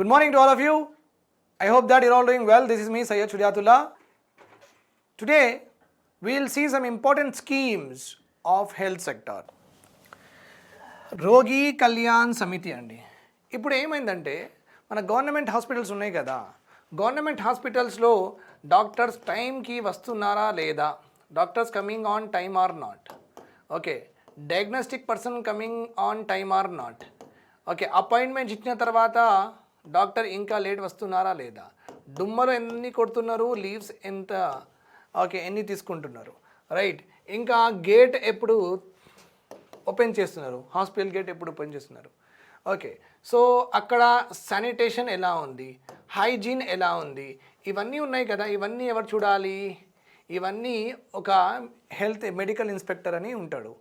Good morning to all of you. I hope that you're all doing well. This is me, Sayyid Shuryatullah. Today, we'll see some important schemes of health sector. రోగి కళ్యాణ్ సమితి అండి. ఇప్పుడు ఏమైందంటే మన government hospitals ఉన్నాయి కదా, government హాస్పిటల్స్లో doctors టైంకి వస్తున్నారా లేదా, doctors coming on time or not, okay, diagnostic person coming on time or not, okay, appointment ఇచ్చిన తర్వాత డాక్టర్ ఇంకా లేట్ వస్తున్నారా లేదా, డుమ్మలు ఎన్ని కొడుతున్నారు, లీవ్స్ ఎంత, ఓకే, ఎన్ని తీసుకుంటున్నారు, రైట్, ఇంకా గేట్ ఎప్పుడు ఓపెన్ చేస్తున్నారు, హాస్పిటల్ గేట్ ఎప్పుడు ఓపెన్ చేస్తున్నారు, ఓకే, సో అక్కడ శానిటేషన్ ఎలా ఉంది, హైజీన్ ఎలా ఉంది, ఇవన్నీ ఉన్నాయి కదా. ఇవన్నీ ఎవరు చూడాలి? ఇవన్నీ ఒక హెల్త్ మెడికల్ ఇన్స్పెక్టర్ అని ఉంటాడు,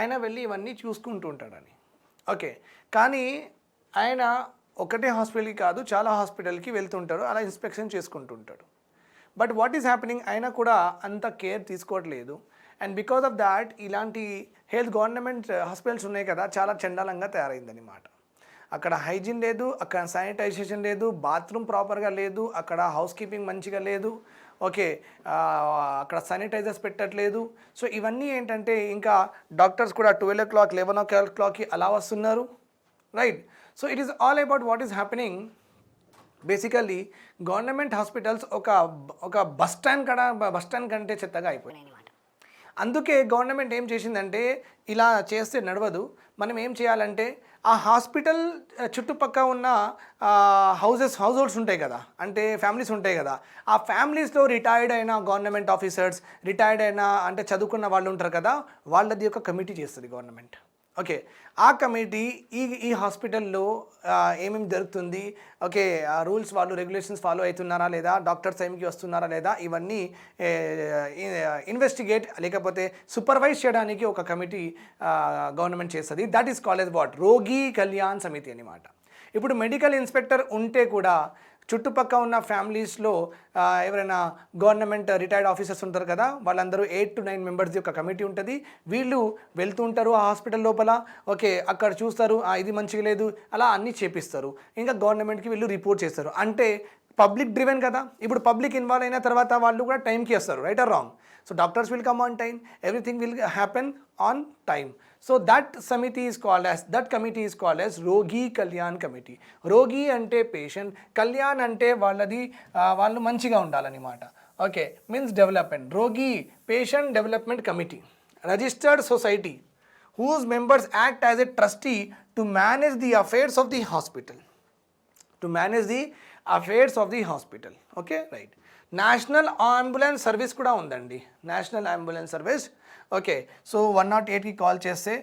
ఆయన వెళ్ళి ఇవన్నీ చూసుకుంటూ ఉంటాడని, ఓకే. కానీ ఆయన ఒకటే హాస్పిటల్కి కాదు, చాలా హాస్పిటల్కి వెళ్తుంటారు, అలా ఇన్స్పెక్షన్ చేసుకుంటూ ఉంటాడు. బట్ వాట్ ఈస్ హ్యాపెనింగ్, ఆయన కూడా అంత కేర్ తీసుకోవట్లేదు. అండ్ బికాస్ ఆఫ్ దాట్ ఇలాంటి గవర్నమెంట్ హాస్పిటల్స్ ఉన్నాయి కదా, చాలా చండాలంగా తయారైందనమాట. అక్కడ హైజీన్ లేదు, అక్కడ శానిటైజేషన్ లేదు, బాత్రూమ్ ప్రాపర్గా లేదు, అక్కడ హౌస్ కీపింగ్ మంచిగా లేదు, ఓకే, అక్కడ శానిటైజర్స్ పెట్టట్లేదు. సో ఇవన్నీ ఏంటంటే ఇంకా డాక్టర్స్ కూడా 12 o'clock 11 o'clockకి అలా వస్తున్నారు, right. So it is all about what is happening. Basically government hospitals ఒక బస్ స్టాండ్ కంటే చెత్తగా అయిపోయినాయి. అందుకే గవర్నమెంట్ ఏం చేసిందంటే, ఇలా చేస్తే నడవదు, మనం ఏం చేయాలంటే ఆ హాస్పిటల్ చుట్టుపక్కల ఉన్న హౌస్ హోల్డ్స్ ఉంటాయి కదా, అంటే ఫ్యామిలీస్ ఉంటాయి కదా, ఆ ఫ్యామిలీస్లో రిటైర్డ్ అయిన గవర్నమెంట్ ఆఫీసర్స్, రిటైర్డ్ అయిన అంటే చదువుకున్న వాళ్ళు ఉంటారు కదా, వాళ్ళది ఒక కమిటీ చేస్తుంది గవర్నమెంట్, ఓకే. ఆ కమిటీ ఈ హాస్పిటల్లో ఏమేమి జరుగుతుంది, ఓకే, ఆ రూల్స్ వాళ్ళు రెగ్యులేషన్స్ ఫాలో అవుతున్నారా లేదా, డాక్టర్స్ టైంకి వస్తున్నారా లేదా, ఇవన్నీ ఇన్వెస్టిగేట్ లేకపోతే సూపర్వైజ్ చేయడానికి ఒక కమిటీ గవర్నమెంట్ చేస్తుంది. That is called as what, రోగి కళ్యాణ్ సమితి అన్నమాట. ఇప్పుడు మెడికల్ ఇన్స్పెక్టర్ ఉంటే కూడా చుట్టుపక్కల ఉన్న ఫ్యామిలీస్లో ఎవరైనా గవర్నమెంట్ రిటైర్డ్ ఆఫీసర్స్ ఉంటారు కదా, వాళ్ళందరూ 8 to 9 మెంబర్స్ది ఒక కమిటీ ఉంటుంది. వీళ్ళు వెళ్తూ ఉంటారు ఆ హాస్పిటల్ లోపల, ఓకే, అక్కడ చూస్తారు, ఇది మంచిగా లేదు, అలా అన్నీ చేపిస్తారు. ఇంకా గవర్నమెంట్కి వీళ్ళు రిపోర్ట్ చేస్తారు. అంటే పబ్లిక్ డ్రివెన్ కదా, ఇప్పుడు పబ్లిక్ ఇన్వాల్వ్ అయిన తర్వాత వాళ్ళు కూడా టైంకి వస్తారు, right or wrong. So doctors will come on time, everything will happen on time. So that committee is called as రోగి కళ్యాణ్ కమిటీ. రోగి అంటే పేషెంట్, కళ్యాణ్ అంటే వాళ్ళు మంచిగా ఉండాలన్నమాట, ఓకే, మీన్స్ డెవలప్మెంట్. రోగి patient development committee, registered society whose members act as a trustee to manage the affairs of the hospital. Okay, right. National ambulance service కూడా ఉందండి, national ambulance service, okay. So 108కి call చేస్తే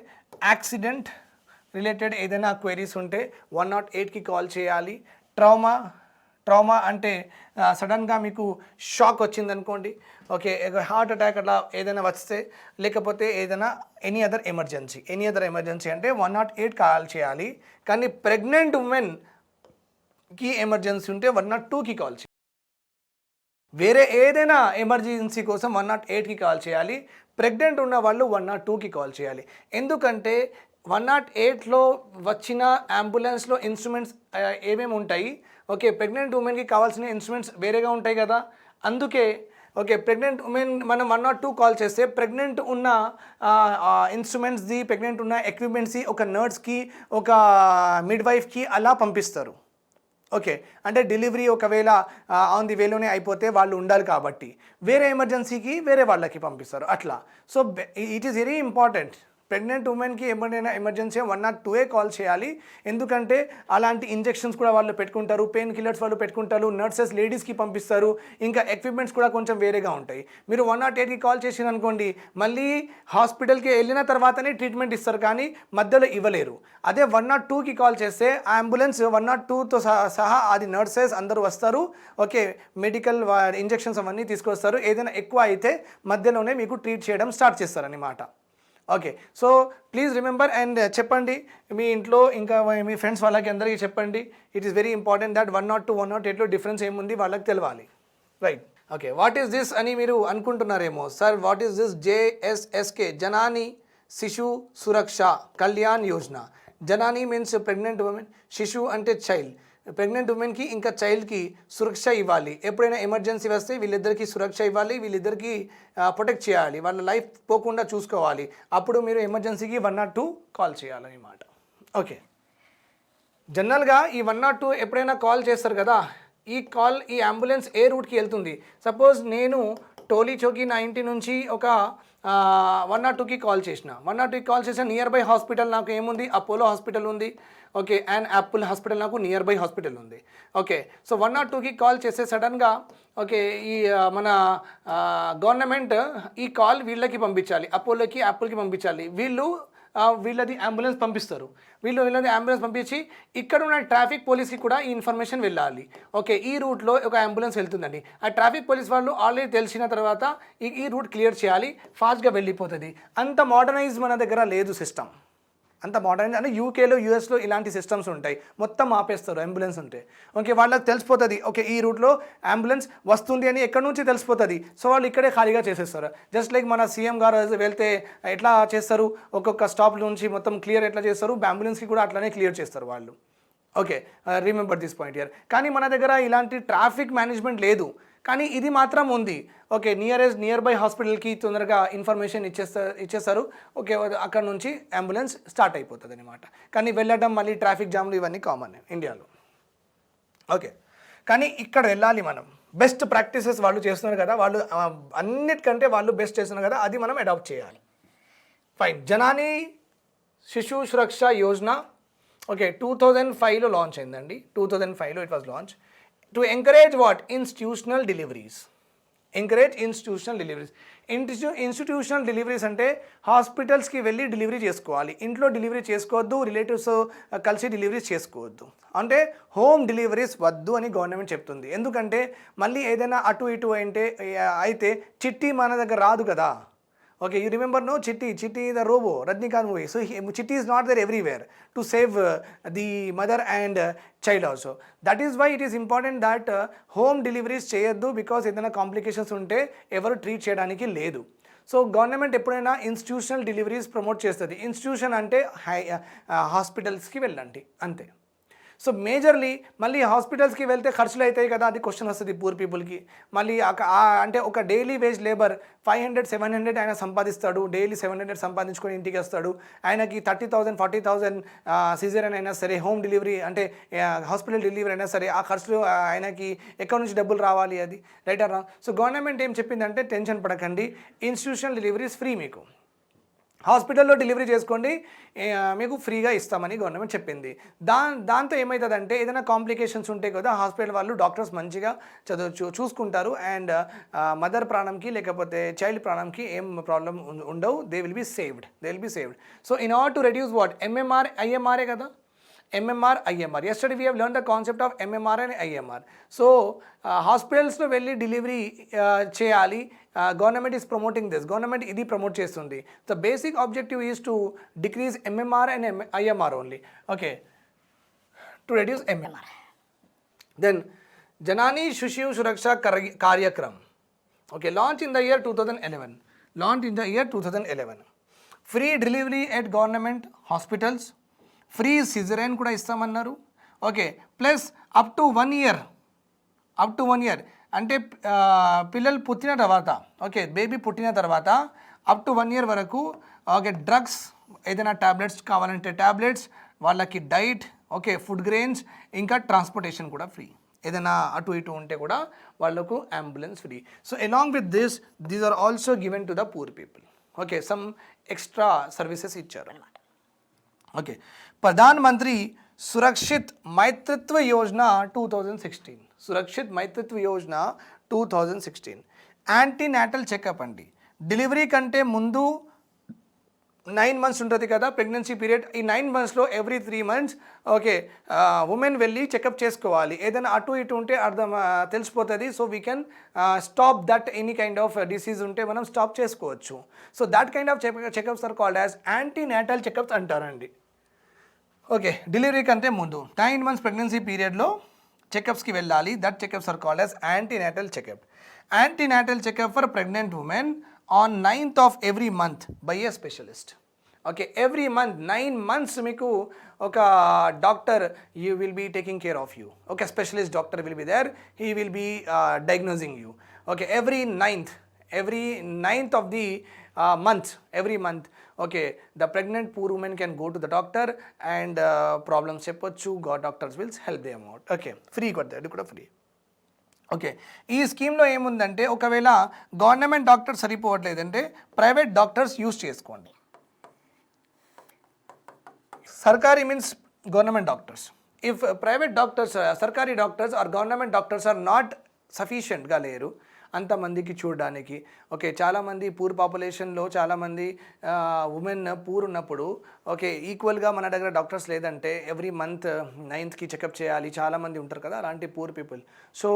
accident related ఏదైనా queries ఉంటే 108కి call చేయాలి. Trauma అంటే సడన్గా మీకు షాక్ వచ్చిందనుకోండి, ఓకే, హార్ట్ అటాక్ అట్లా ఏదైనా వస్తే, లేకపోతే ఏదైనా ఎనీ అదర్ ఎమర్జెన్సీ అంటే 108 కాల్ చేయాలి. కానీ ప్రెగ్నెంట్ ఉమెన్కి ఎమర్జెన్సీ ఉంటే 102కి కాల్ చేయాలి. వేరే ఏదైనా ఎమర్జెన్సీ కోసం 108కి కాల్ చేయాలి. ప్రెగ్నెంట్ ఉన్న వాళ్ళు 102కి కాల్ చేయాలి. ఎందుకంటే 108లో వచ్చిన అంబులెన్స్లో ఇన్స్ట్రుమెంట్స్ ఏమేమి ఉంటాయి, ఓకే, ప్రెగ్నెంట్ ఉమెన్కి కావాల్సిన ఇన్స్ట్రుమెంట్స్ వేరేగా ఉంటాయి కదా, అందుకే ఓకే, ప్రెగ్నెంట్ ఉమెన్ మనం 102 కాల్ చేస్తే ప్రెగ్నెంట్ ఉన్న ఇన్స్ట్రుమెంట్స్ది, ప్రెగ్నెంట్ ఉన్న ఎక్విప్మెంట్స్ది ఒక నర్స్కి, ఒక మిడ్వైఫ్కి అలా పంపిస్తారు, ఓకే. అంటే డెలివరీ ఒకవేళ ఆన్ ది వేలోనే అయిపోతే వాళ్ళు ఉండాలి కాబట్టి వేరే ఎమర్జెన్సీకి వేరే వాళ్ళకి పంపిస్తారు అట్లా. So it is very important. Pregnant ఉమెన్కి ఏమైనా ఎమర్జెన్సీ 102 కాల్ చేయాలి. ఎందుకంటే అలాంటి ఇంజెక్షన్స్ కూడా వాళ్ళు పెట్టుకుంటారు, పెయిన్ కిల్లర్స్ వాళ్ళు పెట్టుకుంటారు, నర్సెస్ లేడీస్కి పంపిస్తారు, ఇంకా ఎక్విప్మెంట్స్ కూడా కొంచెం వేరేగా ఉంటాయి. మీరు 108కి కాల్ చేసిరనుకోండి, మళ్ళీ హాస్పిటల్కి వెళ్ళిన తర్వాతనే ట్రీట్మెంట్ ఇస్తారు, కానీ మధ్యలో ఇవ్వలేరు. అదే 102కి కాల్ చేస్తే అంబులెన్స్ 102తో సహా అది నర్సెస్ అందరూ వస్తారు, ఓకే, మెడికల్ ఇంజెక్షన్స్ అవన్నీ తీసుకొస్తారు. ఏదైనా ఎక్కువ అయితే మధ్యలోనే మీకు ట్రీట్ చేయడం స్టార్ట్ చేస్తారన్నమాట, okay. So please remember and చెప్పండి మీ ఇంట్లో, ఇంకా మీ ఫ్రెండ్స్ వాళ్ళకి అందరికీ చెప్పండి. It is very important that 102 108లో డిఫరెన్స్ ఏముంది వాళ్ళకి తెలవాలి, right. Okay, what is this అని మీరు అనుకుంటున్నారేమో, sir what is this JSSK, Janani Shishu Suraksha Kalyan Yojana. Janani means pregnant women, Shishu అంటే చైల్డ్, ప్రెగ్నెంట్ ఉమెన్కి ఇంకా చైల్డ్కి సురక్ష ఇవ్వాలి. ఎప్పుడైనా ఎమర్జెన్సీ వస్తే వీళ్ళిద్దరికీ సురక్ష ఇవ్వాలి, వీళ్ళిద్దరికీ ప్రొటెక్ట్ చేయాలి, వాళ్ళ లైఫ్ పోకుండా చూసుకోవాలి. అప్పుడు మీరు ఎమర్జెన్సీకి 102 కాల్ చేయాలన్నమాట. ఓకే, జనరల్గా ఈ 102 ఎప్పుడైనా కాల్ చేస్తారు కదా, ఈ అంబులెన్స్ ఏ రూట్కి వెళ్తుంది? సపోజ్ నేను టోలీ చౌకీ నా ఇంటి నుంచి ఒక 102కి కాల్ చేసిన, 102కి కాల్ చేసిన నియర్ బై హాస్పిటల్ నాకు ఏముంది, అపోలో హాస్పిటల్ ఉంది, ఓకే, అండ్ యాపిల్ హాస్పిటల్ నాకు నియర్ బై హాస్పిటల్ ఉంది. ఓకే, సో 102కి కాల్ చేస్తే సడన్గా ఓకే ఈ మన గవర్నమెంట్ ఈ కాల్ వీళ్ళకి పంపించాలి, అపోలోకి యాపిల్కి పంపించాలి. వీళ్ళది అంబులెన్స్ పంపిస్తారు. వీళ్ళది అంబులెన్స్ పంపించి ఇక్కడ ఉన్న ట్రాఫిక్ పోలీస్కి కూడా ఈ ఇన్ఫర్మేషన్ వెళ్ళాలి. ఓకే, ఈ రూట్లో ఒక అంబులెన్స్ వెళ్తుందండి, ఆ ట్రాఫిక్ పోలీస్ వాళ్ళు ఆల్రెడీ తెలిసిన తర్వాత ఈ రూట్ క్లియర్ చేయాలి, ఫాస్ట్గా వెళ్ళిపోతుంది. అంత మోడర్నైజ్ మన దగ్గర లేదు సిస్టమ్, అంత మోడర్న్. అంటే యూకేలో యూఎస్లో ఇలాంటి సిస్టమ్స్ ఉంటాయి, మొత్తం ఆపేస్తారు అంబులెన్స్ ఉంటే. ఓకే, వాళ్ళకి తెలిసిపోతుంది ఓకే ఈ రూట్లో అంబులెన్స్ వస్తుంది అని ఎక్కడి నుంచి తెలిసిపోతుంది. సో వాళ్ళు ఇక్కడే ఖాళీగా చేసేస్తారు. జస్ట్ లైక్ మన సీఎం గారు వెళ్తే ఎట్లా చేస్తారు, ఒక్కొక్క స్టాప్ నుంచి మొత్తం క్లియర్ ఎట్లా చేస్తారు, అంబులెన్స్కి కూడా అట్లానే క్లియర్ చేస్తారు వాళ్ళు. Okay, remember this point here. కానీ మన దగ్గర ఇలాంటి ట్రాఫిక్ మేనేజ్మెంట్ లేదు, కానీ ఇది మాత్రం ఉంది. ఓకే, నియర్ బై హాస్పిటల్కి తొందరగా ఇన్ఫర్మేషన్ ఇచ్చేస్తారు. ఓకే, అక్కడ నుంచి అంబులెన్స్ స్టార్ట్ అయిపోతుంది అనమాట. కానీ వెళ్ళడం మళ్ళీ ట్రాఫిక్ జామ్లు ఇవన్నీ కామన్ ఇండియాలో. ఓకే, కానీ ఇక్కడ వెళ్ళాలి మనం. బెస్ట్ ప్రాక్టీసెస్ వాళ్ళు చేస్తున్నారు కదా, వాళ్ళు అన్నిటికంటే వాళ్ళు బెస్ట్ చేస్తున్నారు కదా, అది మనం అడాప్ట్ చేయాలి. ఫైన్. జనాని శిశు సురక్ష యోజన ఓకే 2005లో లాంచ్ అయిందండి. 2005లో it was launch to encourage what institutional deliveries. Institutional deliveries అంటే హాస్పిటల్స్కి వెళ్ళి డెలివరీ చేసుకోవాలి, ఇంట్లో డెలివరీ చేసుకోవద్దు, రిలేటివ్స్ కలిసి డెలివరీస్ చేసుకోవద్దు, అంటే హోమ్ డెలివరీస్ వద్దు అని గవర్నమెంట్ చెప్తుంది. ఎందుకంటే మళ్ళీ ఏదైనా అటు ఇటు అయితే చిట్టి మన దగ్గర రాదు కదా. Okay, you remember no Chitti the robo, Rajnikant movie. So Chitti is not there everywhere to save the mother and child also. That is why it is important that home deliveries cheyaddu, because edana complications unte evaru treat cheyadaniki ledu. So government ఎప్పుడైనా institutional deliveries promote చేస్తుంది. Institution అంటే హాస్పిటల్స్కి వెళ్ళండి అంతే. So majorly మళ్ళీ హాస్పిటల్స్కి వెళ్తే ఖర్చులు అవుతాయి కదా, అది క్వశ్చన్ వస్తుంది పూర్ పీపుల్కి. మళ్ళీ అంటే ఒక డైలీ వేజ్ లేబర్ 500-700 ఆయన సంపాదిస్తాడు, డైలీ 700 సంపాదించుకొని ఇంటికి వస్తాడు. ఆయనకి 30,000-40,000 సిజేరియన్ అయినా సరే, హోమ్ డెలివరీ అంటే హాస్పిటల్ డెలివరీ అయినా సరే, ఆ ఖర్చులు ఆయనకి ఎక్కడి నుంచి డబ్బులు రావాలి, అది right or wrong. So government ఏం చెప్పిందంటే టెన్షన్ పడకండి, ఇన్స్టిట్యూషనల్ డెలివరీస్ ఫ్రీ, మీకు హాస్పిటల్లో డెలివరీ చేసుకోండి, మీకు ఫ్రీగా ఇస్తామని గవర్నమెంట్ చెప్పింది. దాంతో ఏమవుతుందంటే ఏదైనా కాంప్లికేషన్స్ ఉంటాయి కదా, హాస్పిటల్ వాళ్ళు డాక్టర్స్ మంచిగా చూసుకుంటారు, అండ్ మదర్ ప్రాణంకి లేకపోతే చైల్డ్ ప్రాణంకి ఏం ప్రాబ్లం ఉండవు. They will be saved. So in order to reduce what MMR, IMRఏ కదా, MMR, IMR. Yesterday we have learned the concept of MMR and IMR. So హాస్పిటల్స్లో వెళ్ళి డెలివరీ చేయాలి. Government is promoting this. Government ఇది promote చేస్తుంది. The basic objective is to decrease MMR and IMR only. Okay, to reduce MMR. Then Janani Shishu Suraksha Karyakram okay launch in the year 2011. Free delivery at government hospitals, free caesarean కూడా ఇస్తామన్నారు. Okay, plus up to 1 year అంటే పిల్లలు పుట్టిన తర్వాత, okay baby పుట్టిన తర్వాత up to 1 year వరకు okay drugs, ఏదైనా ట్యాబ్లెట్స్ కావాలంటే ట్యాబ్లెట్స్, వాళ్ళకి డైట్, ఓకే ఫుడ్ గ్రెయిన్స్, ఇంకా ట్రాన్స్పోర్టేషన్ కూడా ఫ్రీ. ఏదైనా అటు ఇటు ఉంటే కూడా వాళ్ళకు ambulance free. So along with these are also given to the poor people. Okay, some extra services ఇచ్చారు అనమాట. Okay, Pradhan Mantri Surakshit Matritva Yojana 2016. Surakshit Matritva Yojana 2016 antenatal checkup అండి. డెలివరీ కంటే ముందు 9 మంత్స్ ఉంటుంది కదా ప్రెగ్నెన్సీ పీరియడ్. ఈ 9 మంత్స్లో ఎవ్రీ 3 మంత్స్ ఓకే ఉమెన్ వెళ్ళి చెకప్ చేసుకోవాలి. ఏదైనా అటు ఇటు ఉంటే తెలిసిపోతుంది. So we can stop that any kind of disease ఉంటే మనం స్టాప్ చేసుకోవచ్చు. So that kind of checkups are called as antenatal checkups అంటారండి. ఓకే, డెలివరీ కంటే ముందు 9 మంత్స్ ప్రెగ్నెన్సీ పీరియడ్లో చెకప్స్కి వెళ్ళాలి. That checkups are called as antenatal checkup. Antenatal checkup for pregnant women on 9th of every month by a specialist. Okay, every month 9 months మీకు ఒక doctor you will be taking care of you. Okay, specialist doctor will be there, he will be diagnosing you. Okay, every ninth of the month, every month, okay, the pregnant poor woman can go to the doctor and problems చెప్పొచ్చు, doctors will help them out. Okay, free కొడతాయి, అది కూడా free. Okay, ఈ స్కీమ్లో ఏముందంటే ఒకవేళ government doctor సరిపోవట్లేదంటే private doctors use చేసుకోండి. సర్కారీ means government doctors. If private doctors, సర్కారీ doctors are government doctors are not సఫిషియెంట్గా లేరు అంతమందికి చూడడానికి. ఓకే, చాలామంది పూర్ పాపులేషన్లో చాలామంది ఉమెన్ పూర్ ఉన్నప్పుడు ఓకే ఈక్వల్గా మన దగ్గర డాక్టర్స్ లేదంటే ఎవ్రీ మంత్ 9th చెకప్ చేయాలి, చాలామంది ఉంటారు కదా అలాంటి poor people. So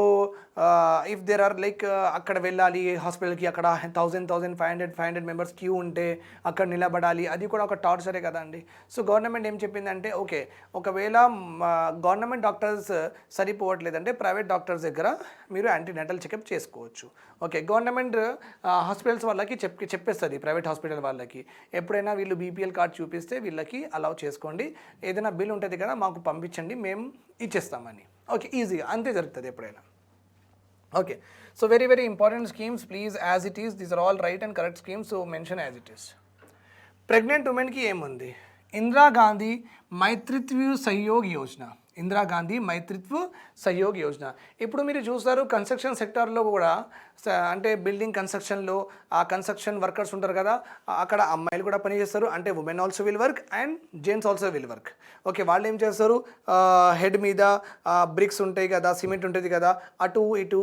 if there are like అక్కడ వెళ్ళాలి హాస్పిటల్కి, అక్కడ 1,500 మెంబర్స్ క్యూ ఉంటే అక్కడ నిలబడాలి, అది కూడా ఒక టార్చరే కదా అండి. సో గవర్నమెంట్ ఏం చెప్పిందంటే ఓకే ఒకవేళ గవర్నమెంట్ డాక్టర్స్ సరిపోవట్లేదంటే ప్రైవేట్ డాక్టర్స్ దగ్గర మీరు యాంటీనేటల్ చెకప్ చేసుకోవచ్చు. ఓకే, గవర్నమెంట్ హాస్పిటల్స్ వాళ్ళకి చెప్పేస్తుంది ప్రైవేట్ హాస్పిటల్ వాళ్ళకి, ఎప్పుడైనా వీళ్ళు బీపీఎల్ కార్డ్ చూపిస్తే వీళ్ళకి అలౌ చేసుకోండి, ఏదైనా బిల్ ఉంటుంది కదా మాకు పంపించండి మేము ఇచ్చేస్తామని. ఓకే, ఈజీగా అంతే జరుగుతుంది ఎప్పుడైనా. Okay, so very very important schemes, please as it is, these are all right and correct schemes, so mention as it is. Pregnant ఉమెన్కి ఏముంది? ఇందిరాగాంధీ మైత్రిత్వ సహయోగ్ యోజన, ఇందిరాగాంధీ మైత్రిత్వ సహయోగ్ యోజన. ఇప్పుడు మీరు చూస్తారు కన్స్ట్రక్షన్ సెక్టార్లో కూడా, అంటే బిల్డింగ్ కన్స్ట్రక్షన్లో ఆ కన్స్ట్రక్షన్ వర్కర్స్ ఉంటారు కదా, అక్కడ అమ్మాయిలు కూడా పనిచేస్తారు, అంటే women also will work and gents also will work. Okay, వాళ్ళు ఏం చేస్తారు, హెడ్ మీద బ్రిక్స్ ఉంటాయి కదా, సిమెంట్ ఉంటుంది కదా, అటు ఇటు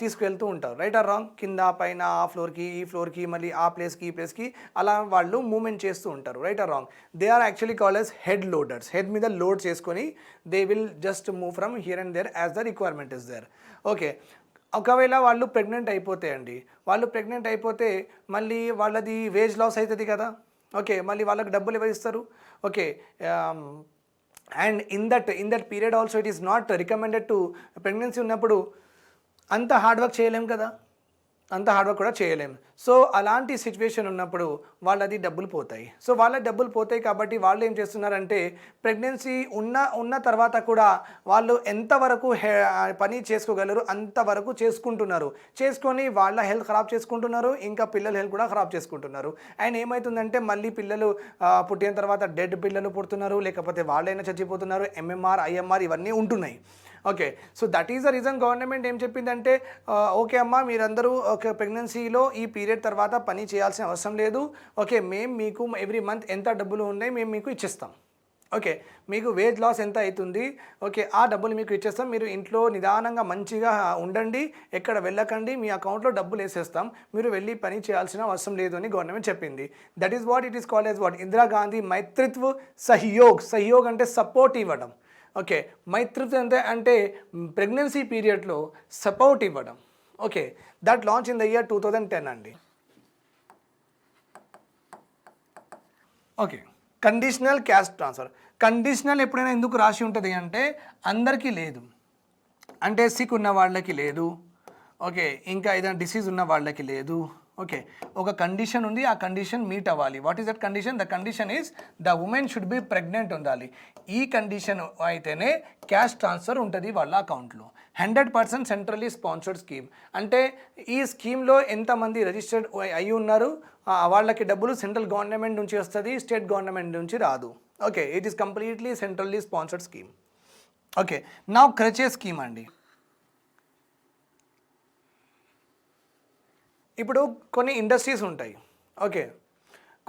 తీసుకువెళ్తూ ఉంటారు. Right or wrong? కింద పైన ఆ ఫ్లోర్కి ఈ ఫ్లోర్కి మళ్ళీ ఆ ప్లేస్కి ఈ ప్లేస్కి అలా వాళ్ళు మూవ్మెంట్ చేస్తూ ఉంటారు. Right or wrong? They are actually called as head loaders. Head మీద లోడ్ చేసుకొని they will just move from here and there as the requirement is there. Okay, ఒకవేళ వాళ్ళు ప్రెగ్నెంట్ అయిపోతే అండి, వాళ్ళు ప్రెగ్నెంట్ అయిపోతే మళ్ళీ వాళ్ళది వేజ్ లాస్ అవుతుంది కదా. ఓకే, మళ్ళీ వాళ్ళకి డబ్బులు ఎవరు ఇస్తారు? Okay, and in that period also it is not recommended to, pregnancy ఉన్నప్పుడు అంత హార్డ్ వర్క్ చేయలేం కదా, అంత హార్డ్ వర్క్ కూడా చేయలేము. సో అలాంటి సిచ్యువేషన్ ఉన్నప్పుడు వాళ్ళది డబ్బులు పోతాయి. సో వాళ్ళ డబ్బులు పోతాయి కాబట్టి వాళ్ళు ఏం చేస్తున్నారంటే ప్రెగ్నెన్సీ ఉన్న తర్వాత కూడా వాళ్ళు ఎంతవరకు పని చేసుకోగలరు అంతవరకు చేసుకొని వాళ్ళ హెల్త్ ఖరాబ్ చేసుకుంటున్నారు, ఇంకా పిల్లల హెల్త్ కూడా ఖరాబ్ చేసుకుంటున్నారు. అండ్ ఏమవుతుందంటే మళ్ళీ పిల్లలు పుట్టిన తర్వాత డెడ్ పిల్లలు పుడుతున్నారు, లేకపోతే వాళ్ళైనా చచ్చిపోతున్నారు, MMR IMR ఇవన్నీ ఉంటున్నాయి. Okay, so that is the reason government ఏం చెప్పిందంటే ఓకే అమ్మ మీరందరూ ఒక ప్రెగ్నెన్సీలో ఈ పీరియడ్ తర్వాత పని చేయాల్సిన అవసరం లేదు. ఓకే, మేము మీకు ఎవ్రీ మంత్ ఎంత డబ్బులు ఉన్నాయి మేము మీకు ఇచ్చేస్తాం. ఓకే, మీకు వేజ్ లాస్ ఎంత అవుతుంది, ఓకే ఆ డబ్బులు మీకు ఇచ్చేస్తాం, మీరు ఇంట్లో నిదానంగా మంచిగా ఉండండి, ఎక్కడ వెళ్ళకండి, మీ అకౌంట్లో డబ్బులు వేసేస్తాం, మీరు వెళ్ళి పని చేయాల్సిన అవసరం లేదు అని గవర్నమెంట్ చెప్పింది. That is what it is called as what, Indira Gandhi మైత్రిత్వ సహయోగ్. సహయోగ్ అంటే సపోర్ట్ ఇవ్వడం. ఓకే, మైత్రిత్వ అంటే ప్రెగ్నెన్సీ పీరియడ్లో సపోర్ట్ ఇవ్వడం. Okay, that launch in the year 2010 అండి. Okay, conditional cash transfer. Conditional ఎప్పుడైనా ఎందుకు రాసి ఉంటుంది అంటే అందరికీ లేదు, అంటే సిక్ ఉన్న వాళ్ళకి లేదు. ఓకే, ఇంకా ఏదైనా డిసీజ్ ఉన్న వాళ్ళకి లేదు. ఓకే, ఒక కండిషన్ ఉంది, ఆ కండిషన్ మీట్ అవ్వాలి. What is that condition? The condition is the women should be pregnant ఉండాలి. ఈ కండిషన్ అయితేనే క్యాష్ ట్రాన్స్ఫర్ ఉంటుంది వాళ్ళ అకౌంట్లో. 100% సెంట్రల్లీ స్పాన్సర్డ్ స్కీమ్. అంటే ఈ స్కీమ్లో ఎంతమంది రిజిస్టర్డ్ అయ్యి ఉన్నారు వాళ్ళకి డబ్బులు సెంట్రల్ గవర్నమెంట్ నుంచి వస్తుంది, స్టేట్ గవర్నమెంట్ నుంచి రాదు. Okay, it is completely centrally sponsored scheme. Okay, now creche scheme అండి. ఇప్పుడు కొన్ని ఇండస్ట్రీస్ ఉంటాయి. ఓకే,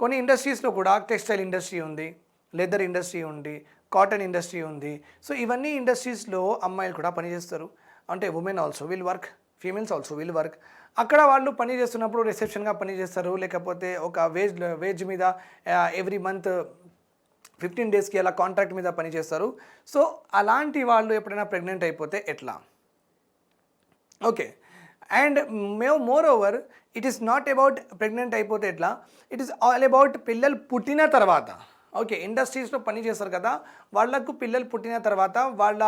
కొన్ని ఇండస్ట్రీస్లో కూడా టెక్స్టైల్ ఇండస్ట్రీ ఉంది, లెదర్ ఇండస్ట్రీ ఉంది, కాటన్ ఇండస్ట్రీ ఉంది. సో ఇవన్నీ ఇండస్ట్రీస్లో అమ్మాయిలు కూడా పనిచేస్తారు, అంటే women also will work, females also will work. అక్కడ వాళ్ళు పని చేస్తున్నప్పుడు రిసెప్షన్గా పనిచేస్తారు, లేకపోతే ఒక వేజ్ మీద ఎవ్రీ మంత్ 15 daysకి అలా కాంట్రాక్ట్ మీద పనిచేస్తారు. సో అలాంటి వాళ్ళు ఎప్పుడైనా ప్రెగ్నెంట్ అయిపోతే ఎట్లా? Okay, and more over it is not about pregnant అయిపోతే ఎట్లా, ఇట్ ఈస్ ఆల్ అబౌట్ పిల్లలు పుట్టిన తర్వాత. ఓకే, ఇండస్ట్రీస్లో పని చేస్తారు కదా, వాళ్ళకు పిల్లలు పుట్టిన తర్వాత వాళ్ళ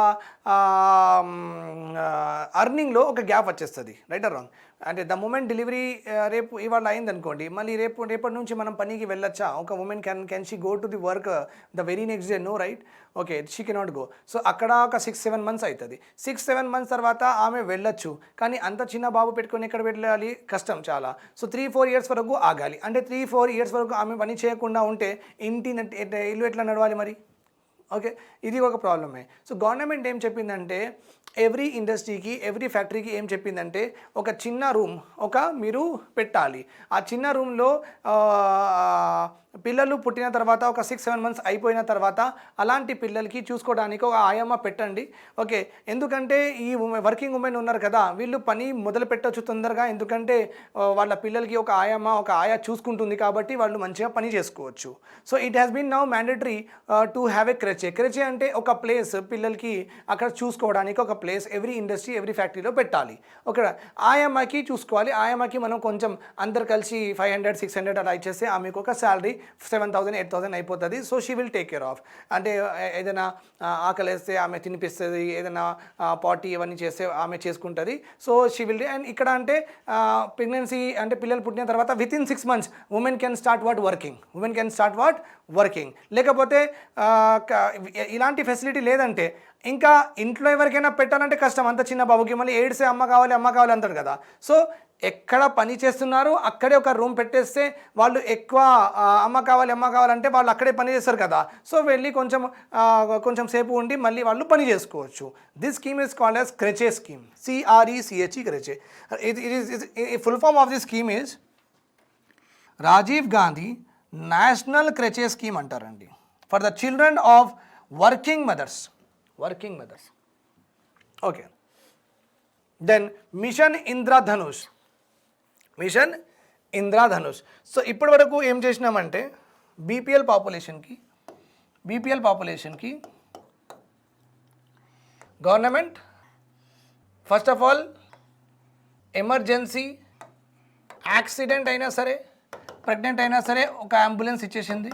అర్నింగ్లో ఒక గ్యాప్ వచ్చేస్తుంది, రైట్ ఆర్ రాంగ్? అంటే ద మూమెంట్ డెలివరీ రేపు ఇవాళ అయింది అనుకోండి, మళ్ళీ రేపటి నుంచి మనం పనికి వెళ్ళొచ్చా? ఒక women can she go to the work the very next day? No, right? Okay, she cannot go. So అక్కడ ఒక 6-7 మంత్స్ అవుతుంది. 6-7 మంత్స్ తర్వాత ఆమె వెళ్ళొచ్చు, కానీ అంత చిన్న బాబు పెట్టుకొని ఎక్కడ వెళ్ళాలి? కష్టం చాలా. సో 3-4 ఇయర్స్ వరకు ఆగాలి. అంటే 3-4 ఇయర్స్ వరకు ఆమె పని చేయకుండా ఉంటే ఇల్లు ఎట్లా నడవాలి మరి? ఓకే, ఇది ఒక ప్రాబ్లమే. సో గవర్నమెంట్ ఏం చెప్పిందంటే, ఎవ్రీ ఇండస్ట్రీకి, ఎవ్రీ ఫ్యాక్టరీకి ఏం చెప్పిందంటే, ఒక చిన్న రూమ్ మీరు పెట్టాలి. ఆ చిన్న రూమ్లో పిల్లలు పుట్టిన తర్వాత ఒక 6-7 మంత్స్ అయిపోయిన తర్వాత అలాంటి పిల్లలకి చూసుకోవడానికి ఒక ఆయమ్మ పెట్టండి. ఓకే, ఎందుకంటే ఈ వర్కింగ్ ఉమెన్ ఉన్నారు కదా, వీళ్ళు పని మొదలు పెట్టచ్చు తొందరగా, ఎందుకంటే వాళ్ళ పిల్లలకి ఒక ఆయా చూసుకుంటుంది కాబట్టి వాళ్ళు మంచిగా పని చేసుకోవచ్చు. So it has been now mandatory to have a creche అంటే ఒక ప్లేస్ పిల్లలకి అక్కడ చూసుకోవడానికి ఒక ప్లేస్ ఎవ్రీ ఇండస్ట్రీ, ఎవ్రీ ఫ్యాక్టరీలో పెట్టాలి. ఓకే, ఆయమ్మకి చూసుకోవాలి. ఆయమ్మకి మనం కొంచెం అందరు కలిసి 500-600 అలా ఇచ్చేస్తే ఆమెకు ఒక శాలరీ 7,000-8,000 అయిపోతుంది. So she will take care of. అంటే ఏదైనా ఆకలేస్తే ఆమె తినిపిస్తుంది, ఏదైనా పార్టీ ఇవన్నీ చేస్తే ఆమె చేసుకుంటుంది. So she will. అండ్ ఇక్కడ అంటే ప్రెగ్నెన్సీ అంటే పిల్లలు పుట్టిన తర్వాత within 6 months women can start working. లేకపోతే ఇలాంటి ఫెసిలిటీ లేదంటే ఇంకా ఇంట్లో ఎవరికైనా పెట్టాలంటే కష్టం, అంత చిన్న బాబుకి మళ్ళీ ఏడ్సే అమ్మ కావాలి అంటాడు కదా. సో ఎక్కడ పని చేస్తున్నారు అక్కడే ఒక రూమ్ పెట్టేస్తే వాళ్ళు ఎక్కువ అమ్మ కావాలంటే వాళ్ళు అక్కడే పని చేస్తారు కదా. సో వెళ్ళి కొంచెం సేపు ఉండి మళ్ళీ వాళ్ళు పని చేసుకోవచ్చు. This scheme is called as creche scheme, CRECHE, creche. Full form of the scheme is Rajiv Gandhi national creche scheme అంటారండి, for the children of working mothers. Okay, then mission Indradhanush. So ఇప్పటి వరకు ఏం చేసినామంటే బీపీఎల్ పాపులేషన్కి government first of all emergency, accident అయినా సరే, pregnant అయినా సరే ఒక అంబులెన్స్ ఇచ్చేసింది.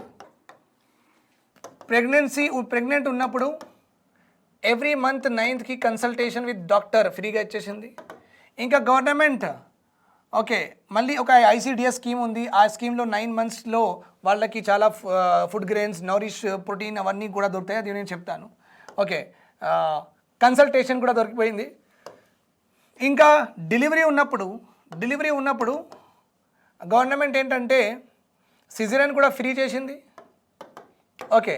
ప్రెగ్నెంట్ ఉన్నప్పుడు every month 9th consultation with doctor ఫ్రీగా ఇచ్చేసింది. ఇంకా గవర్నమెంట్ ఓకే మళ్ళీ ఒక ICDS స్కీమ్ ఉంది. ఆ స్కీమ్లో 9 monthsలో వాళ్ళకి చాలా ఫుడ్ గ్రెయిన్స్, నౌరిష్, ప్రోటీన్ అవన్నీ కూడా దొరుకుతాయి, అది నేను చెప్తాను. ఓకే, కన్సల్టేషన్ కూడా దొరికిపోయింది. ఇంకా డెలివరీ ఉన్నప్పుడు గవర్నమెంట్ ఏంటంటే సిజేరియన్ కూడా ఫ్రీ చేసింది. ఓకే,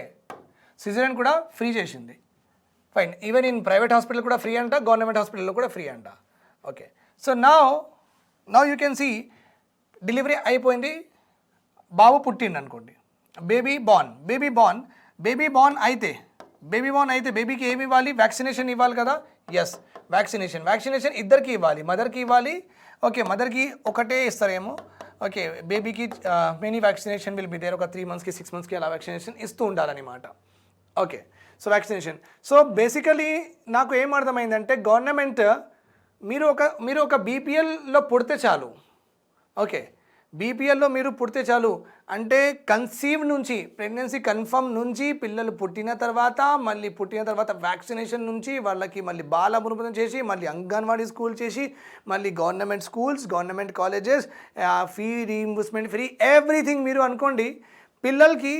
సిజేరియన్ కూడా ఫ్రీ చేసింది. Fine, even in private hospital కూడా ఫ్రీ అంట, గవర్నమెంట్ హాస్పిటల్లో కూడా ఫ్రీ అంట. Okay, so now you can see delivery అయిపోయింది, బాబు పుట్టిండు అనుకోండి, బేబీ బార్న్ అయితే బేబీకి ఏమి ఇవ్వాలి? వ్యాక్సినేషన్ ఇవ్వాలి కదా. ఎస్, వ్యాక్సినేషన్ ఇద్దరికి ఇవ్వాలి, మదర్కి ఇవ్వాలి. ఓకే, మదర్కి ఒకటే ఇస్తారేమో. ఓకే, బేబీకి many vaccination will be there, ఒక 3 monthsకి 6 monthsకి అలా వ్యాక్సినేషన్ ఇస్తూ ఉండాలన్నమాట. Okay, so vaccination. So basically నాకు ఏం అర్థమైందంటే గవర్నమెంట్ మీరు ఒక బీపీఎల్లో పుడితే చాలు. ఓకే, బీపీఎల్లో మీరు పుడితే చాలు అంటే కన్సీవ్ నుంచి, ప్రెగ్నెన్సీ కన్ఫర్మ్ నుంచి పిల్లలు పుట్టిన తర్వాత వ్యాక్సినేషన్ నుంచి వాళ్ళకి మళ్ళీ బాలమృతం చేసి, మళ్ళీ అంగన్వాడీ స్కూల్ చేసి, మళ్ళీ government schools, government colleges, fee reimbursement free, everything మీరు అనుకోండి. పిల్లలకి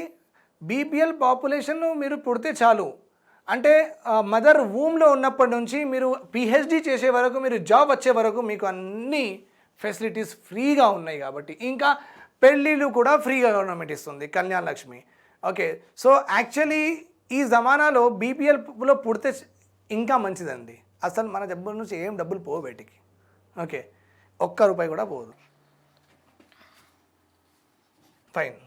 బీపీఎల్ పాపులేషన్ మీరు పుడితే చాలు అంటే మదర్ వూమ్లో ఉన్నప్పటి నుంచి మీరు PhD చేసే వరకు, మీరు జాబ్ వచ్చే వరకు మీకు అన్ని ఫెసిలిటీస్ ఫ్రీగా ఉన్నాయి కాబట్టి, ఇంకా పెళ్ళిళ్ళు కూడా ఫ్రీగా గవర్నమెంట్ ఇస్తుంది, Kalyan Lakshmi. Okay, so actually ఈ జమానాలో బీపీఎల్లో పుడితే ఇంకా మంచిదండి. అసలు మన దగ్గర నుంచి ఏం డబ్బులు పోవు బయటికి. ఓకే, ₹1 కూడా పోదు. ఫైన్.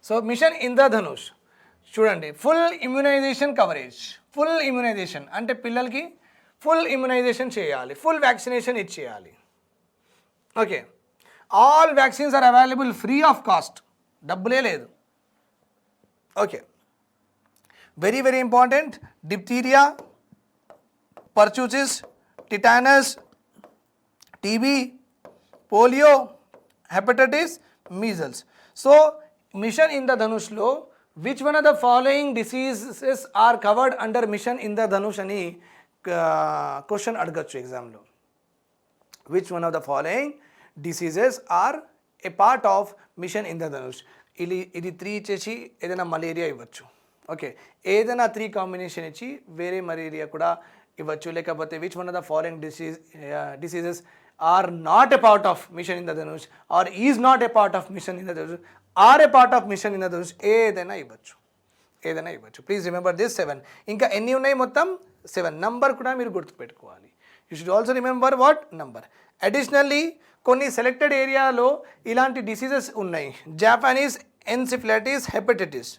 సో మిషన్ ఇంద్రధనుష్ చూడండి, full immunization coverage. Full immunization అంటే పిల్లలకి ఫుల్ ఇమ్యునైజేషన్ చేయాలి, ఫుల్ వ్యాక్సినేషన్ ఇచ్చేయాలి. Okay, all vaccines are available free of cost, డబ్బులే లేదు. Okay, very very important, diphtheria, pertussis, tetanus, TB, polio, hepatitis, measles. So mission ఇంద్రధనుష్లో which one of the following diseases are covered under mission Indradhanush అని question అడగచ్చు ఎగ్జామ్లో. Which one of the following diseases are a part of mission Indradhanush. ఇది 3 ఇచ్చేసి ఏదైనా malaria ఇవ్వచ్చు. Okay, ఏదైనా 3 combination ఇచ్చి వేరే మలేరియా కూడా ఇవ్వచ్చు. లేకపోతే which one of the following diseases are not a part of mission Indradhanush or is not a part of mission Indradhanush or a part of mission Indradhanush, ఏదైనా ఇవ్వచ్చు. Please remember this 7. ఇంకా ఎన్ని ఉన్నాయి మొత్తం? 7. నంబర్ కూడా మీరు గుర్తుపెట్టుకోవాలి. You should also remember what number. Additionally కొన్ని సెలెక్టెడ్ ఏరియాలో ఇలాంటి డిసీజెస్ ఉన్నాయి. Japanese ఎన్సిఫిలైటిస్, hepatitis.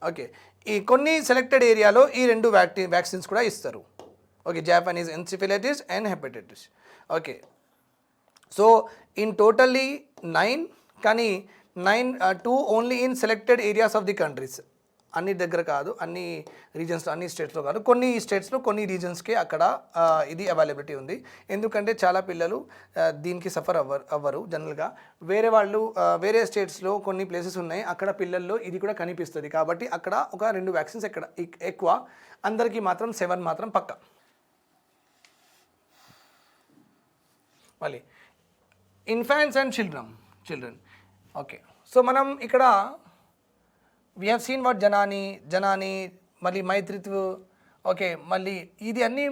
ఓకే, ఈ కొన్ని సెలెక్టెడ్ ఏరియాలో ఈ 2 వ్యాక్సిన్స్ కూడా ఇస్తారు. Okay, Japanese encephalitis and hepatitis. Okay, so in totally 9, కానీ 2 only in selected areas of the countries. అన్ని దగ్గర కాదు, అన్ని రీజన్స్లో, అన్ని స్టేట్స్లో కాదు, కొన్ని స్టేట్స్లో కొన్ని రీజన్స్కే అక్కడ ఇది అవైలబిలిటీ ఉంది. ఎందుకంటే చాలా పిల్లలు దీనికి సఫర్ అవ్వరు జనరల్గా. వేరే స్టేట్స్లో కొన్ని ప్లేసెస్ ఉన్నాయి, అక్కడ పిల్లల్లో ఇది కూడా కనిపిస్తుంది. కాబట్టి అక్కడ ఒక 2 వ్యాక్సిన్స్ ఎక్కువ, అందరికీ మాత్రం 7 మాత్రం పక్క. మళ్ళీ infants and children. Okay, so మనం ఇక్కడ we have seen what Janani, మళ్ళీ మైత్రిత్వ. ఓకే, మళ్ళీ ఇది అన్నీ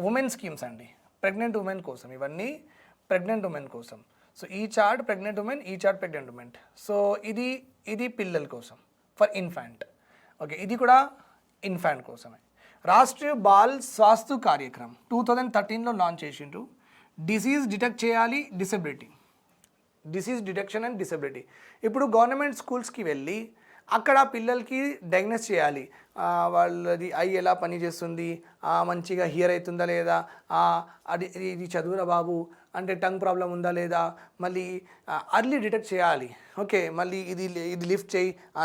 ఉమెన్ స్కీమ్స్ అండి, ప్రెగ్నెంట్ ఉమెన్ కోసం. ఇవన్నీ ప్రెగ్నెంట్ ఉమెన్ కోసం. సో ఈ చార్ట్ ప్రెగ్నెంట్ ఉమెన్, ఈ చార్ట్ ప్రెగ్నెంట్ ఉమెన్. సో ఇది పిల్లల కోసం, ఫర్ ఇన్ఫాంట్. ఓకే, ఇది కూడా ఇన్ఫాంట్ కోసమే. రాష్ట్రీయ బాల్ స్వాస్థ్య కార్యక్రమం 2013లో లాంచ్ చేసిండ్రు. డిసీజ్ డిటెక్ట్ చేయాలి, డిసీజ్ డిటెక్షన్ అండ్ డిసెబిలిటీ. ఇప్పుడు గవర్నమెంట్ స్కూల్స్కి వెళ్ళి అక్కడ పిల్లలకి డయాగ్నోస్ చేయాలి, వాళ్ళది ఐ ఎలా పనిచేస్తుంది, మంచిగా హియర్ అవుతుందా లేదా, ఇది చదువురా బాబు అంటే టంగ్ ప్రాబ్లం ఉందా లేదా, మళ్ళీ అర్లీ డిటెక్ట్ చేయాలి. ఓకే, మళ్ళీ ఇది లిఫ్ట్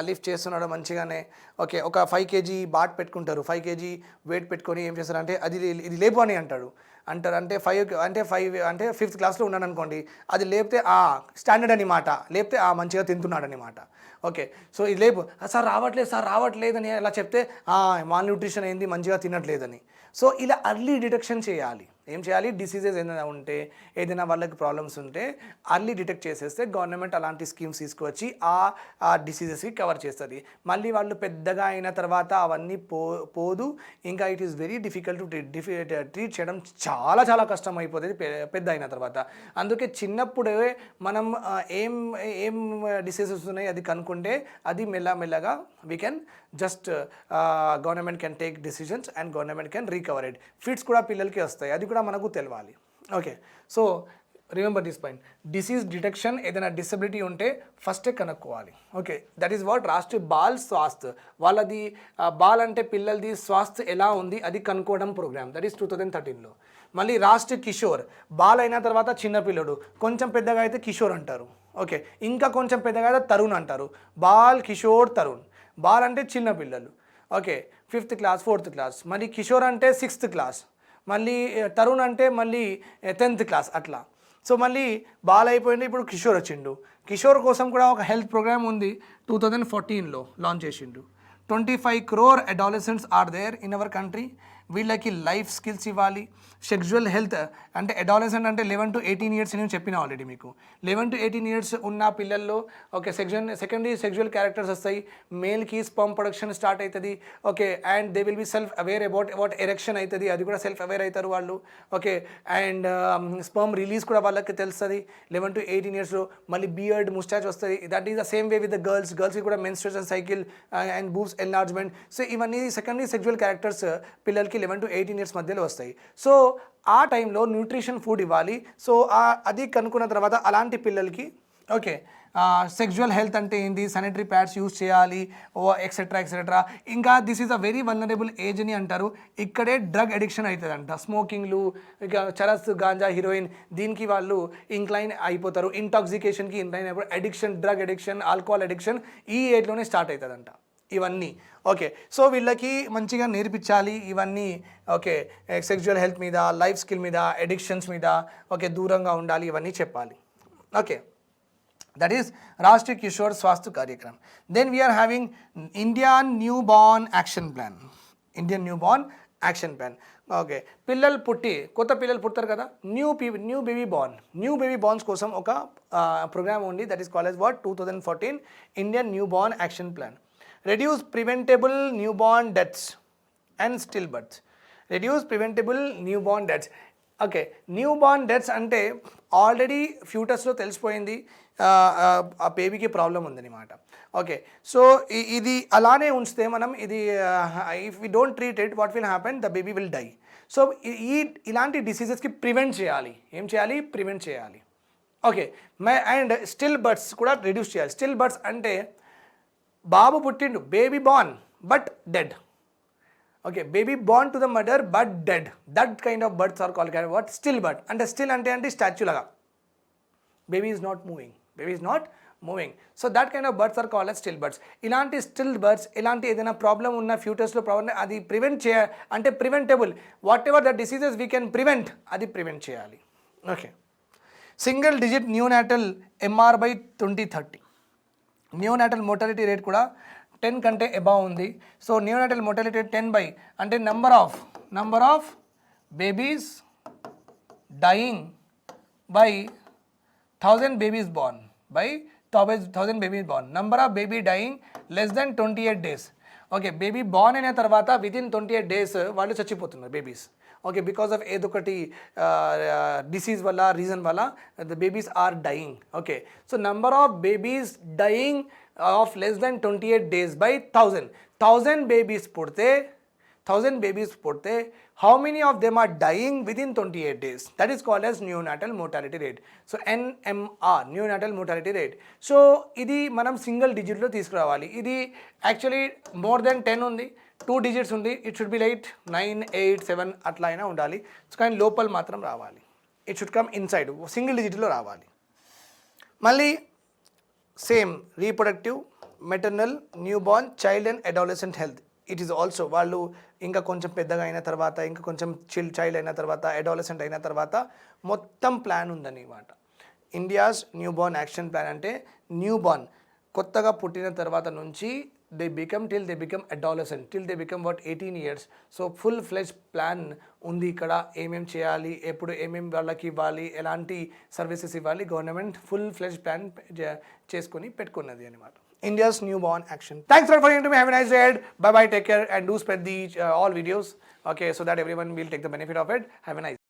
లిఫ్ట్ చేస్తున్నాడు మంచిగానే. ఓకే, ఒక 5 kg బాట్ పెట్టుకుంటారు, 5 kg వెయిట్ పెట్టుకొని ఏం చేస్తారంటే ఇది లేపు అని అంటారు. అంటే 5 అంటే 5th క్లాస్లో ఉన్నాడు అనుకోండి, అది లేపితే స్టాండర్డ్ అని మాట, లేపితే మంచిగా తింటున్నాడు అని మాట. ఓకే, సో ఇది లేపు, సార్ రావట్లేదు అని అలా చెప్తే మాల్ న్యూట్రిషన్ అయింది, మంచిగా తినట్లేదని. సో ఇలా అర్లీ డిటెక్షన్ చేయాలి. ఏం చేయాలి? డిసీజెస్ ఏదైనా ఉంటే, ఏదైనా వాళ్ళకి ప్రాబ్లమ్స్ ఉంటే అర్లీ డిటెక్ట్ చేసేస్తే గవర్నమెంట్ అలాంటి స్కీమ్స్ తీసుకొచ్చి ఆ డిసీజెస్కి కవర్ చేస్తుంది. మళ్ళీ వాళ్ళు పెద్దగా అయిన తర్వాత అవన్నీ పోదు. ఇంకా it is very difficult to treat చేయడం, చాలా కష్టం అయిపోతుంది పెద్ద అయిన తర్వాత. అందుకే చిన్నప్పుడే మనం ఏం డిసీజెస్ ఉన్నాయి అది కనుక్కుంటే అది మెల్లగా we can just government can take decisions and government can recover it. Fits కూడా పిల్లలకి వస్తాయి, అది కూడా మనకు తెలవాలి. Okay, so remember this point. Disease detection, ఏదైనా డిసెబిలిటీ ఉంటే ఫస్టే కనుక్కోవాలి. Okay, that is what Rashtriya ball Swasth. వాళ్ళది బాల్ అంటే పిల్లలది స్వాస్థ్ ఎలా ఉంది అది కనుక్కోవడం ప్రోగ్రామ్, దట్ ఈస్ 2013లో. మళ్ళీ రాష్ట్రీయ కిషోర్, బాల్ అయిన తర్వాత చిన్నపిల్లడు, కొంచెం పెద్దగా అయితే కిషోర్ అంటారు. ఓకే, ఇంకా కొంచెం పెద్దగా అయితే తరుణ్ అంటారు. బాల్, కిషోర్, తరుణ్. బాల్ అంటే చిన్నపిల్లలు. Okay, 5th class 4th class. మళ్ళీ కిషోర్ అంటే 6th క్లాస్. మళ్ళీ తరుణ్ అంటే మళ్ళీ 10th క్లాస్ అట్లా. సో మళ్ళీ బాల్ అయిపోయింది, ఇప్పుడు కిషోర్ వచ్చిండు. కిషోర్ కోసం కూడా ఒక హెల్త్ ప్రోగ్రామ్ ఉంది, 2014లో లాంచ్ చేసిండు. 25 crore adolescents are there in our country. వీళ్ళకి లైఫ్ స్కిల్స్ ఇవ్వాలి. సెక్జువల్ హెల్త్ అంటే అడాలసెంట్ అంటే 11 to 18 years నేను చెప్పిన ఆల్రెడీ మీకు. 11 to 18 years ఉన్న పిల్లల్లో ఓకే సెకండరీ సెక్జువల్ క్యారెక్టర్స్ వస్తాయి. మేల్కి స్పర్మ్ ప్రొడక్షన్ స్టార్ట్ అవుతుంది. Okay, and they will be self aware about erection అవుతుంది, అది కూడా సెల్ఫ్ అవేర్ అవుతారు వాళ్ళు. ఓకే, అండ్ స్పర్మ్ రిలీజ్ కూడా వాళ్ళకి తెలుస్తుంది 11 to 18 yearsలో. మళ్ళీ బియర్డ్, ముస్టాచ్ వస్తుంది. That is the same way with the గర్ల్స్కి కూడా menstruation cycle and boobs enlargement. So ఇవన్నీ సెకండరీ సెక్జువల్ క్యారెక్టర్స్ పిల్లలకి 11 to 18 years మధ్యలో వస్తాయి. సో ఆ టైంలో న్యూట్రిషన్ ఫుడ్ ఇవ్వాలి. సో అది కనుక్కున్న తర్వాత అలాంటి పిల్లలకి ఓకే సెక్జువల్ హెల్త్ అంటే ఏంటి, శానిటరీ ప్యాడ్స్ యూజ్ చేయాలి, ఎక్సెట్రా. ఇంకా this is a very vulnerable age అని అంటారు. ఇక్కడే డ్రగ్ అడిక్షన్ అవుతుందంట. స్మోకింగ్లు, ఇక చరస్, గాంజా, హీరోయిన్, దీనికి వాళ్ళు ఇంక్లైన్ అయిపోతారు. ఇంటాక్సికేషన్కి ఇంక్లైన్ అయిపోతారు. Addiction, drug addiction, alcohol addiction ఈ ఏజ్లోనే స్టార్ట్ అవుతుందంట ఇవన్నీ. ఓకే, సో వీళ్ళకి మంచిగా నేర్పించాలి ఇవన్నీ. ఓకే, సెక్జువల్ హెల్త్ మీద, లైఫ్ స్కిల్ మీద, అడిక్షన్స్ మీద ఓకే దూరంగా ఉండాలి, ఇవన్నీ చెప్పాలి. Okay, that is Rashtriya Kishore Swasthya Karyakram. Then we are having Indian Newborn Action Plan. Indian Newborn Action Plan. Okay పిల్లలు పుట్టి కొత్త పిల్లలు పుడతారు కదా న్యూ బేబీ బార్న్స్ కోసం ఒక ప్రోగ్రామ్ ఉంది that is called as what 2014 Indian new born action plan. Reduce preventable new born deaths and still births. Reduce preventable new born deaths. Okay new born deaths అంటే already ఫ్యూటర్స్లో తెలిసిపోయింది ఆ బేబీకి problem ఉందన్నమాట. Okay so ఇది అలానే ఉంచితే మనం ఇది if we don't treat it what will happen the baby will die. So ఇలాంటి డిసీజెస్కి ప్రివెంట్ చేయాలి. ఏం చేయాలి? ప్రివెంట్ చేయాలి. ఓకే అండ్ స్టిల్ బర్త్స్ కూడా రెడ్యూస్ చేయాలి. స్టిల్ బర్త్స్ అంటే బాబు పుట్టిండు baby born but dead. Okay baby born to the mother but dead. That kind of births are called what still birth. అంటే స్టిల్ అంటే స్టాచ్యూ లాగా baby is not moving. So that kind of birds are called as still birds. ఇలాంటి still birds ఇలాంటి ఏదైనా problem ఉన్న ఫ్యూచర్స్లో problem అది prevent అంటే preventable whatever the diseases we can prevent అది ప్రివెంట్ చేయాలి. Okay single digit neonatal MR by 2030. Neonatal mortality rate కూడా 10 కంటే అబవ్ ఉంది. సో న్యూనాటల్ మోర్టాలిటీ 10 బై అంటే number of babies dying by 1000 babies born by 1000 babies born. Number of baby dying less than 28 days. Okay baby born అయిన తర్వాత within 28 days వాళ్ళు చచ్చిపోతున్నారు babies. Okay because of ఏదో ఒకటి disease వల్ల reason వల్ల the babies are dying. Okay so number of babies dying of less than 28 days by 1000 babies పుడితే how many of them are dying within 28 days? That is called as neonatal mortality rate. So NMR, neonatal mortality rate. So ఇది మనం single డిజిట్లో తీసుకురావాలి. ఇది actually more than 10 ఉంది, 2 digits ఉంది. It should be light 9, 8, 7 అట్లా అయినా ఉండాలి. సో కానీ లోపల మాత్రం రావాలి. It should come inside single డిజిట్లో రావాలి. మళ్ళీ same reproductive, maternal, newborn, child and adolescent health. It is also వాళ్ళు ఇంకా కొంచెం పెద్దగా అయిన తర్వాత ఇంకా కొంచెం చైల్డ్ అయిన తర్వాత అడాలసెంట్ అయిన తర్వాత మొత్తం ప్లాన్ ఉందన్నమాట. India's new born action plan అంటే న్యూ బార్న్ కొత్తగా పుట్టిన తర్వాత నుంచి they become adolescent till they become 18 years. So full ఫ్లెజ్ plan ఉంది ఇక్కడ. ఏమేమి చేయాలి, ఎప్పుడు ఏమేమి వాళ్ళకి ఇవ్వాలి, ఎలాంటి సర్వీసెస్ ఇవ్వాలి, గవర్నమెంట్ ఫుల్ ఫ్లెజ్ ప్లాన్ చేసుకొని పెట్టుకున్నది అనమాట. India's newborn action. Thanks for watching to me. Have a nice day. Bye bye. Take care and do spread the all videos. Okay, so that everyone will take the benefit of it. Have a nice day.